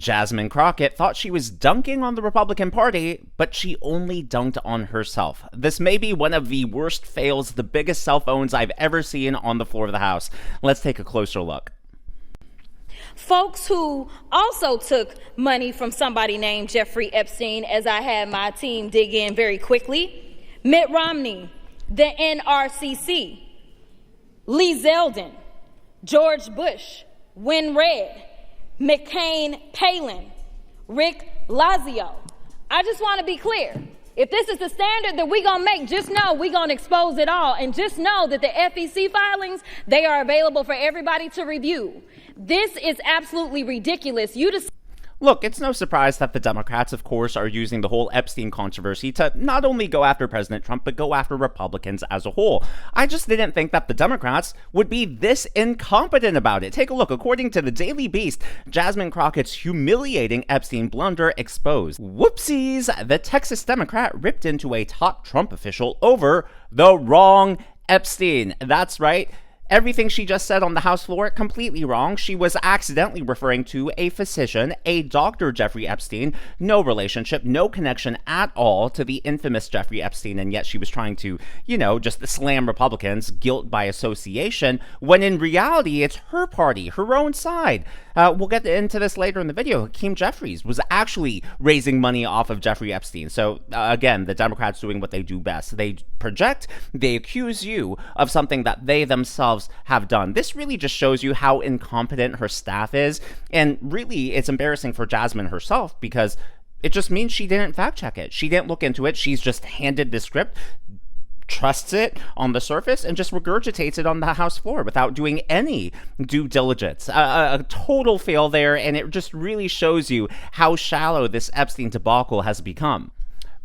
Jasmine Crockett thought she was dunking on the Republican Party, but she only dunked on herself. This may be one of the worst fails, the biggest cell phones I've ever seen on the floor of the House. Let's take a closer look. Folks who also took money from somebody named Jeffrey Epstein, as I had my team dig in very quickly: Mitt Romney, the NRCC, Lee Zeldin, George Bush, Win Red, McCain Palin, Rick Lazio. I just want to be clear. If this is the standard that we're going to make, just know we're going to expose it all. And just know that the FEC filings, they are available for everybody to review. This is absolutely ridiculous. Look, it's no surprise that the Democrats, of course, are using the whole Epstein controversy to not only go after President Trump, but go after Republicans as a whole. I just didn't think that the Democrats would be this incompetent about it. Take a look. According to the Daily Beast, Jasmine Crockett's humiliating Epstein blunder exposed. Whoopsies! The Texas Democrat ripped into a top Trump official over the wrong Epstein. That's right. Everything she just said on the House floor, completely wrong. She was accidentally referring to a physician, a Dr. Jeffrey Epstein. No relationship, no connection at all to the infamous Jeffrey Epstein, and yet she was trying to, just slam Republicans, guilt by association, when in reality, it's her party, her own side. We'll get into this later in the video. Hakeem Jeffries was actually raising money off of Jeffrey Epstein. So, again, the Democrats doing what they do best. They project, they accuse you of something that they themselves have done. This really just shows you how incompetent her staff is, and really it's embarrassing for Jasmine herself, because it just means she didn't fact check it. She didn't look into it. She's just handed the script, trusts it on the surface, and just regurgitates it on the House floor without doing any due diligence. A total fail there, and it just really shows you how shallow this Epstein debacle has become.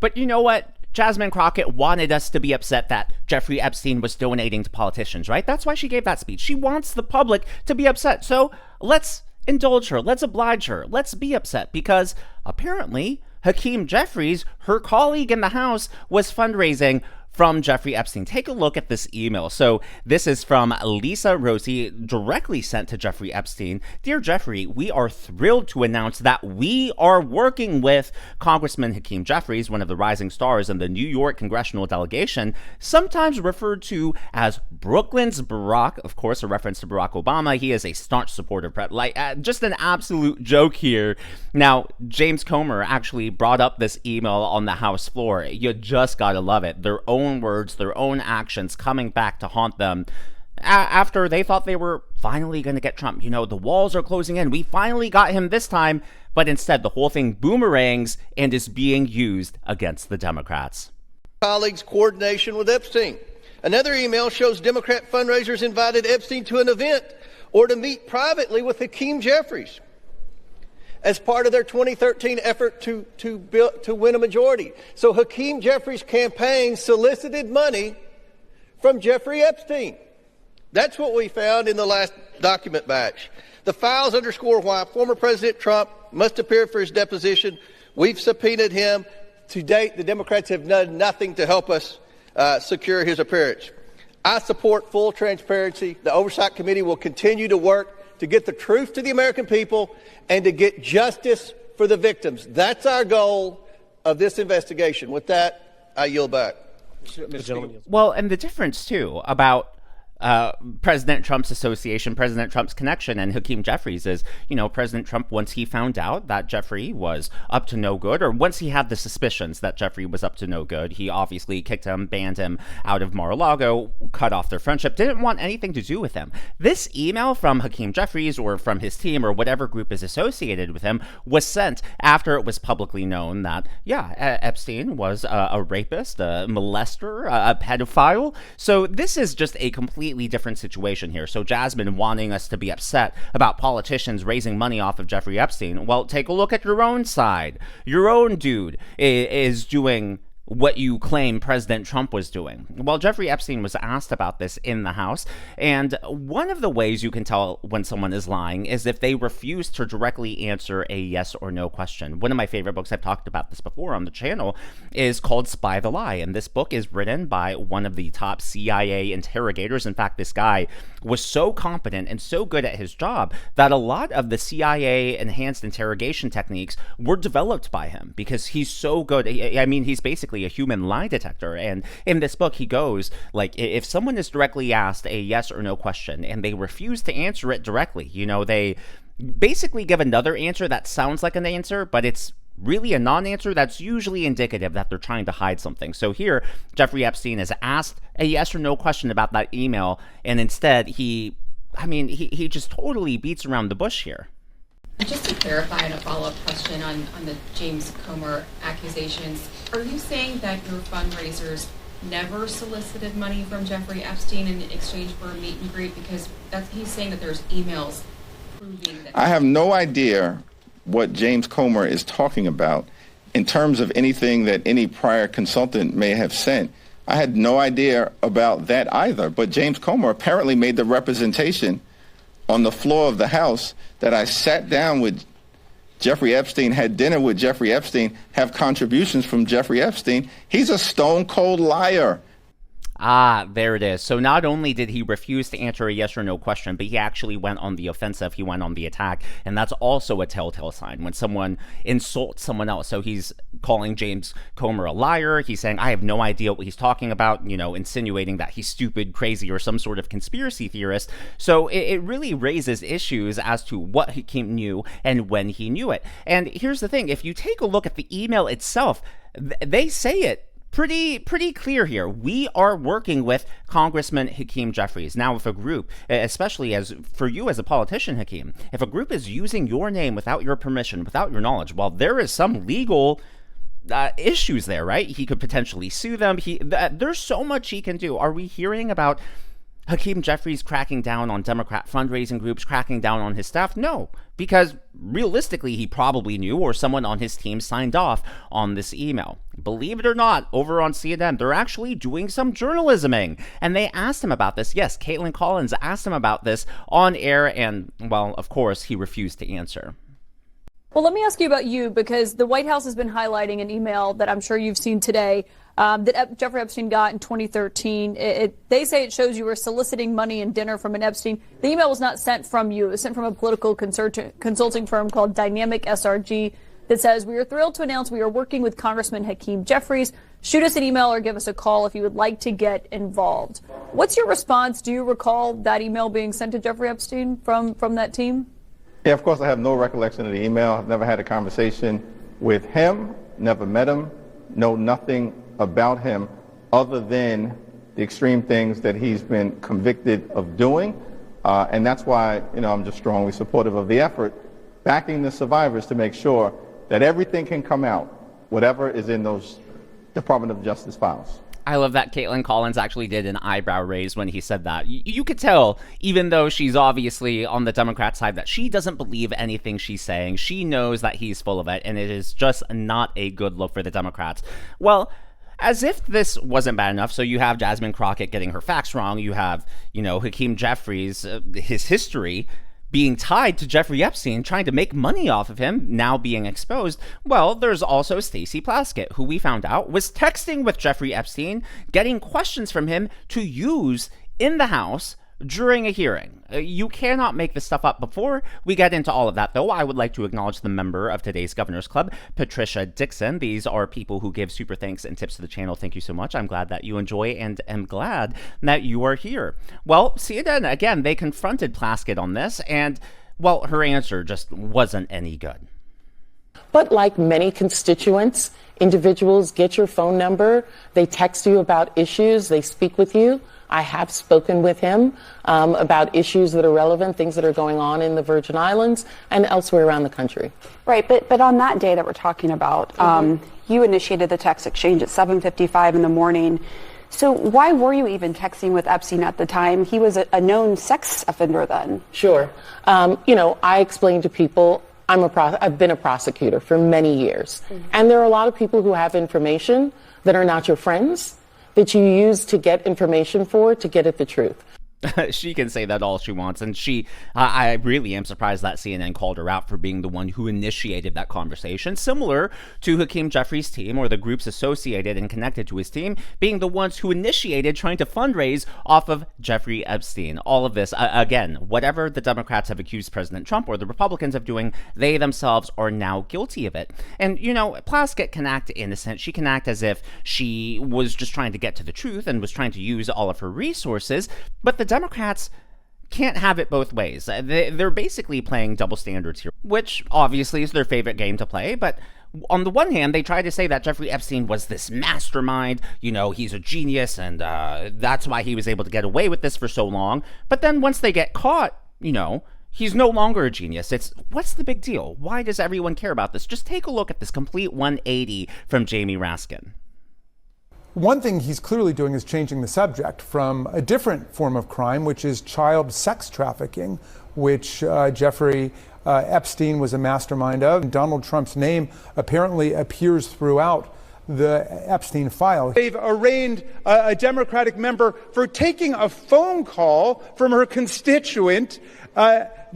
But you know what? Jasmine Crockett wanted us to be upset that Jeffrey Epstein was donating to politicians, right? That's why she gave that speech. She wants the public to be upset. So let's indulge her. Let's oblige her. Let's be upset, because apparently Hakeem Jeffries, her colleague in the House, was fundraising from Jeffrey Epstein. Take a look at this email. So this is from Lisa Rossi, directly sent to Jeffrey Epstein. Dear Jeffrey, we are thrilled to announce that we are working with Congressman Hakeem Jeffries, one of the rising stars in the New York congressional delegation, sometimes referred to as Brooklyn's Barack, of course, a reference to Barack Obama. He is a staunch supporter of just an absolute joke here. Now, James Comer actually brought up this email on the House floor. You just gotta love it. Their own words, their own actions coming back to haunt them after they thought they were finally going to get Trump. The walls are closing in. We finally got him this time, but instead the whole thing boomerangs and is being used against the Democrats. Colleagues' coordination with Epstein. Another email shows Democrat fundraisers invited Epstein to an event or to meet privately with Hakeem Jeffries as part of their 2013 effort to win a majority. So Hakeem Jeffries' campaign solicited money from Jeffrey Epstein. That's what we found in the last document batch. The files underscore why former President Trump must appear for his deposition. We've subpoenaed him. To date, the Democrats have done nothing to help us secure his appearance. I support full transparency. The Oversight Committee will continue to work to get the truth to the American people and to get justice for the victims. That's our goal of this investigation. With that, I yield back. Well, and the difference, too, about President Trump's association, President Trump's connection, and Hakeem Jeffries is, President Trump, once he found out that Jeffrey was up to no good, or once he had the suspicions that Jeffrey was up to no good, he obviously kicked him, banned him out of Mar-a-Lago, cut off their friendship, didn't want anything to do with him. This email from Hakeem Jeffries, or from his team, or whatever group is associated with him, was sent after it was publicly known that, Epstein was a rapist, a molester, a pedophile. So this is just a completely different situation here. So Jasmine wanting us to be upset about politicians raising money off of Jeffrey Epstein. Well, take a look at your own side. Your own dude is doing what you claim President Trump was doing. Well, Jeffrey Epstein was asked about this in the House, and one of the ways you can tell when someone is lying is if they refuse to directly answer a yes or no question. One of my favorite books, I've talked about this before on the channel, is called Spy the Lie, and this book is written by one of the top CIA interrogators. In fact, this guy was so competent and so good at his job that a lot of the CIA enhanced interrogation techniques were developed by him because he's so good. I mean, he's basically a human lie detector. And in this book, he goes, like, if someone is directly asked a yes or no question and they refuse to answer it directly, they basically give another answer that sounds like an answer, but it's really a non-answer that's usually indicative that they're trying to hide something. So here, Jeffrey Epstein is asked a yes or no question about that email, and instead he just totally beats around the bush here. Just to clarify, and a follow-up question on the James Comer accusations, are you saying that your fundraisers never solicited money from Jeffrey Epstein in exchange for a meet and greet? Because he's saying that there's emails proving that. I have no idea what James Comer is talking about in terms of anything that any prior consultant may have sent. I had no idea about that either, but James Comer apparently made the representation on the floor of the House that I sat down with Jeffrey Epstein, had dinner with Jeffrey Epstein, have contributions from Jeffrey Epstein. He's a stone cold liar. Ah, there it is. So not only did he refuse to answer a yes or no question, but he actually went on the offensive. He went on the attack. And that's also a telltale sign when someone insults someone else. So he's calling James Comer a liar. He's saying, I have no idea what he's talking about, insinuating that he's stupid, crazy, or some sort of conspiracy theorist. So it really raises issues as to what Hakeem knew and when he knew it. And here's the thing. If you take a look at the email itself, they say it pretty clear here. We are working with Congressman Hakeem Jeffries. Now, if a group, especially as for you as a politician, Hakeem, if a group is using your name without your permission, without your knowledge, well, there is some legal issues there, right? He could potentially sue them. There's so much he can do. Are we hearing about Hakeem Jeffries cracking down on Democrat fundraising groups, cracking down on his staff? No, because realistically, he probably knew, or someone on his team signed off on this email. Believe it or not, over on CNN, they're actually doing some journalisming, and they asked him about this. Yes, Caitlin Collins asked him about this on air, and, well, of course, he refused to answer. Well, let me ask you about you, because the White House has been highlighting an email that I'm sure you've seen today that Jeffrey Epstein got in 2013. They say it shows you were soliciting money and dinner from an Epstein. The email was not sent from you. It was sent from a political consulting firm called Dynamic SRG that says, we are thrilled to announce we are working with Congressman Hakeem Jeffries. Shoot us an email or give us a call if you would like to get involved. What's your response? Do you recall that email being sent to Jeffrey Epstein from that team? Yeah, of course, I have no recollection of the email. I've never had a conversation with him, never met him, know nothing about him other than the extreme things that he's been convicted of doing. And that's why, I'm just strongly supportive of the effort, backing the survivors to make sure that everything can come out, whatever is in those Department of Justice files. I love that Caitlin Collins actually did an eyebrow raise when he said that. You could tell, even though she's obviously on the Democrat side, that she doesn't believe anything she's saying. She knows that he's full of it, and it is just not a good look for the Democrats. Well, as if this wasn't bad enough, so you have Jasmine Crockett getting her facts wrong. You have, Hakeem Jeffries, his history being tied to Jeffrey Epstein, trying to make money off of him, now being exposed. Well, there's also Stacey Plaskett, who we found out was texting with Jeffrey Epstein, getting questions from him to use in the House during a hearing. You cannot make this stuff up. Before we get into all of that, though, I would like to acknowledge the member of today's Governor's Club, Patricia Dixon. These are people who give super thanks and tips to the channel. Thank you so much. I'm glad that you enjoy and am glad that you are here. Well, CNN, again, they confronted Plaskett on this, and, well, her answer just wasn't any good. But like many constituents, individuals get your phone number, they text you about issues, they speak with you. I have spoken with him about issues that are relevant, things that are going on in the Virgin Islands and elsewhere around the country. Right, but on that day that we're talking about, you initiated the text exchange at 7:55 in the morning. So why were you even texting with Epstein at the time? He was a known sex offender then. Sure. I explained to people I've been a prosecutor for many years. And there are a lot of people who have information that are not your friends that you use to get information to get at the truth. She can say that all she wants, and I really am surprised that CNN called her out for being the one who initiated that conversation, similar to Hakeem Jeffries' team, or the groups associated and connected to his team, being the ones who initiated trying to fundraise off of Jeffrey Epstein. All of this, again, whatever the Democrats have accused President Trump or the Republicans of doing, they themselves are now guilty of it. And, Plaskett can act innocent. She can act as if she was just trying to get to the truth and was trying to use all of her resources, but the Democrats can't have it both ways. They're basically playing double standards here, which obviously is their favorite game to play. But on the one hand, they try to say that Jeffrey Epstein was this mastermind, he's a genius, and that's why he was able to get away with this for so long. But then once they get caught, he's no longer a genius. What's the big deal? Why does everyone care about this? Just take a look at this complete 180 from Jamie Raskin. One thing he's clearly doing is changing the subject from a different form of crime, which is child sex trafficking, which Jeffrey Epstein was a mastermind of. Donald Trump's name apparently appears throughout the Epstein file. They've arraigned a Democratic member for taking a phone call from her constituent,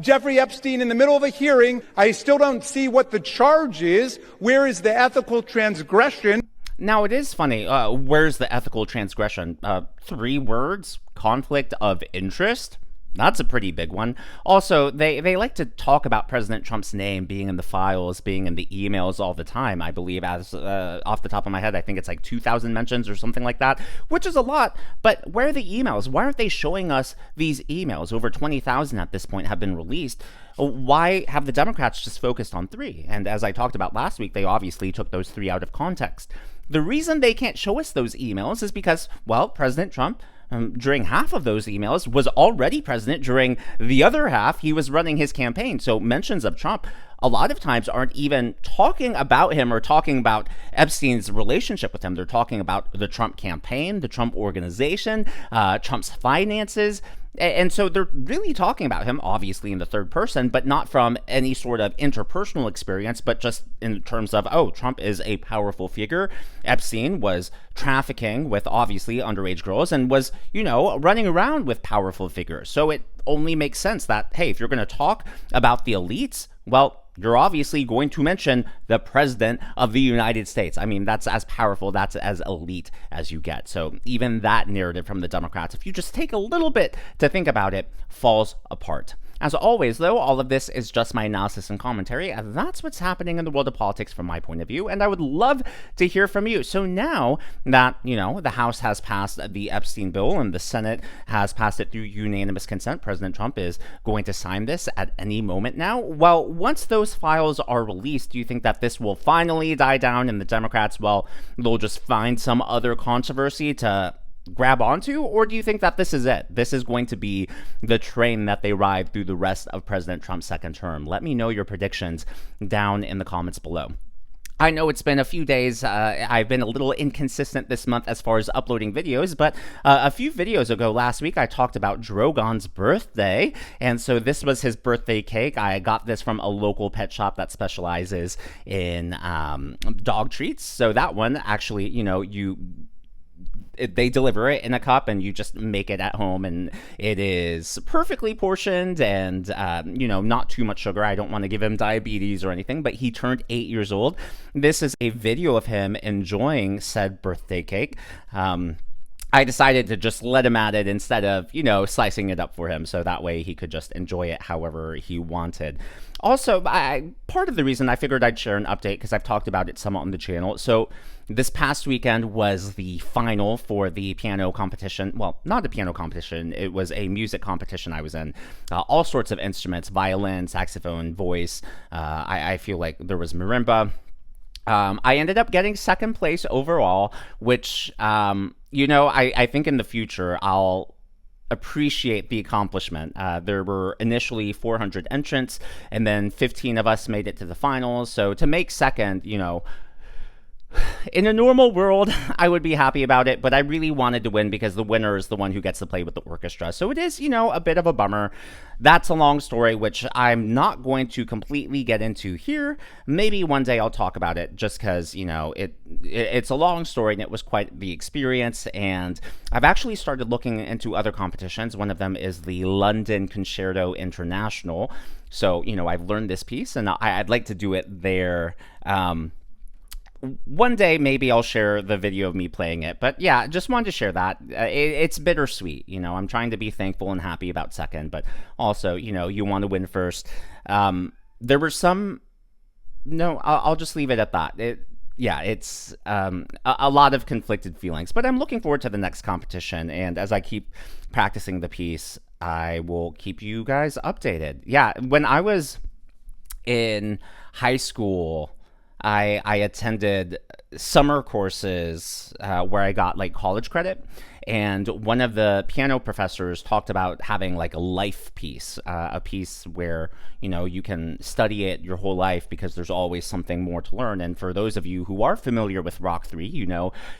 Jeffrey Epstein, in the middle of a hearing. I still don't see what the charge is. Where is the ethical transgression? Now, it is funny. Where's the ethical transgression? 3 words? Conflict of interest? That's a pretty big one. Also, they like to talk about President Trump's name being in the files, being in the emails all the time. I believe, as off the top of my head, I think it's like 2,000 mentions or something like that, which is a lot. But where are the emails? Why aren't they showing us these emails? Over 20,000 at this point have been released. Why have the Democrats just focused on 3? And as I talked about last week, they obviously took those 3 out of context. The reason they can't show us those emails is because, President Trump, during half of those emails, was already president. During the other half, he was running his campaign. So mentions of Trump a lot of times aren't even talking about him or talking about Epstein's relationship with him. They're talking about the Trump campaign, the Trump organization, Trump's finances. And so they're really talking about him, obviously, in the third person, but not from any sort of interpersonal experience, but just in terms of, Trump is a powerful figure. Epstein was trafficking with, obviously, underage girls and was, running around with powerful figures. So it only makes sense that, hey, if you're going to talk about the elites, you're obviously going to mention the president of the United States. I mean, that's as powerful, that's as elite as you get. So even that narrative from the Democrats, if you just take a little bit to think about it, falls apart. As always, though, all of this is just my analysis and commentary, and that's what's happening in the world of politics from my point of view, and I would love to hear from you. So now that, the House has passed the Epstein bill and the Senate has passed it through unanimous consent, President Trump is going to sign this at any moment now. Well, once those files are released, do you think that this will finally die down and the Democrats, they'll just find some other controversy to grab onto, or do you think that this is it? This is going to be the train that they ride through the rest of President Trump's second term? Let me know your predictions down in the comments below. I know it's been a few days. I've been a little inconsistent this month as far as uploading videos, but a few videos ago last week, I talked about Drogon's birthday. And so this was his birthday cake. I got this from a local pet shop that specializes in dog treats. So that one, actually, they deliver it in a cup and you just make it at home, and it is perfectly portioned and, not too much sugar. I don't want to give him diabetes or anything, but he turned 8 years old. This is a video of him enjoying said birthday cake. I decided to just let him at it instead of, slicing it up for him, so that way he could just enjoy it however he wanted. Also, part of the reason I figured I'd share an update, because I've talked about it somewhat on the channel. So this past weekend was the final for the piano competition. Well, not a piano competition. It was a music competition I was in. All sorts of instruments, violin, saxophone, voice. I feel like there was marimba. I ended up getting second place overall, which, I think in the future I'll appreciate the accomplishment. There were initially 400 entrants, and then 15 of us made it to the finals. So to make second, In a normal world, I would be happy about it, but I really wanted to win because the winner is the one who gets to play with the orchestra. So it is, a bit of a bummer. That's a long story, which I'm not going to completely get into here. Maybe one day I'll talk about it just because, it's a long story and it was quite the experience. And I've actually started looking into other competitions. One of them is the London Concerto International. So, I've learned this piece and I'd like to do it there. One day, maybe I'll share the video of me playing it. But yeah, just wanted to share that. It's bittersweet. I'm trying to be thankful and happy about second, but also, you want to win first. There were some... No, I'll just leave it at that. It's a lot of conflicted feelings. But I'm looking forward to the next competition. And as I keep practicing the piece, I will keep you guys updated. Yeah, when I was in high school... I attended summer courses where I got college credit, and one of the piano professors talked about having a life piece, a piece where you can study it your whole life because there's always something more to learn. And for those of you who are familiar with Rock 3,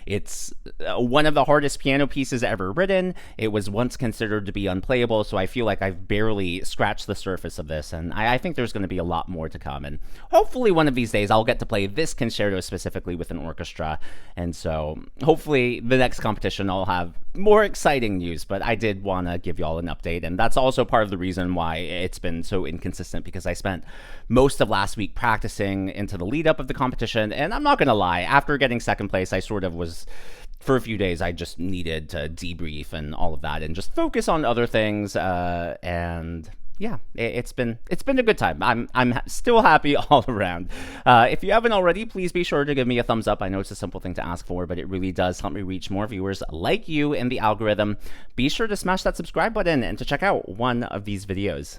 it's one of the hardest piano pieces ever written. It was once considered to be unplayable, so I feel like I've barely scratched the surface of this, and I think there's going to be a lot more to come. And hopefully one of these days I'll get to play this concerto specifically with an orchestra, and so hopefully the next competition I'll have more exciting news. But I did want to give y'all an update, and that's also part of the reason why it's been so inconsistent, because I spent most of last week practicing into the lead up of the competition. And I'm not gonna lie, after getting second place, I sort of was, for a few days, I just needed to debrief and all of that and just focus on other things. And yeah, it's been a good time. I'm still happy all around. If you haven't already, please be sure to give me a thumbs up. I know it's a simple thing to ask for, but it really does help me reach more viewers like you in the algorithm. Be sure to smash that subscribe button and to check out one of these videos.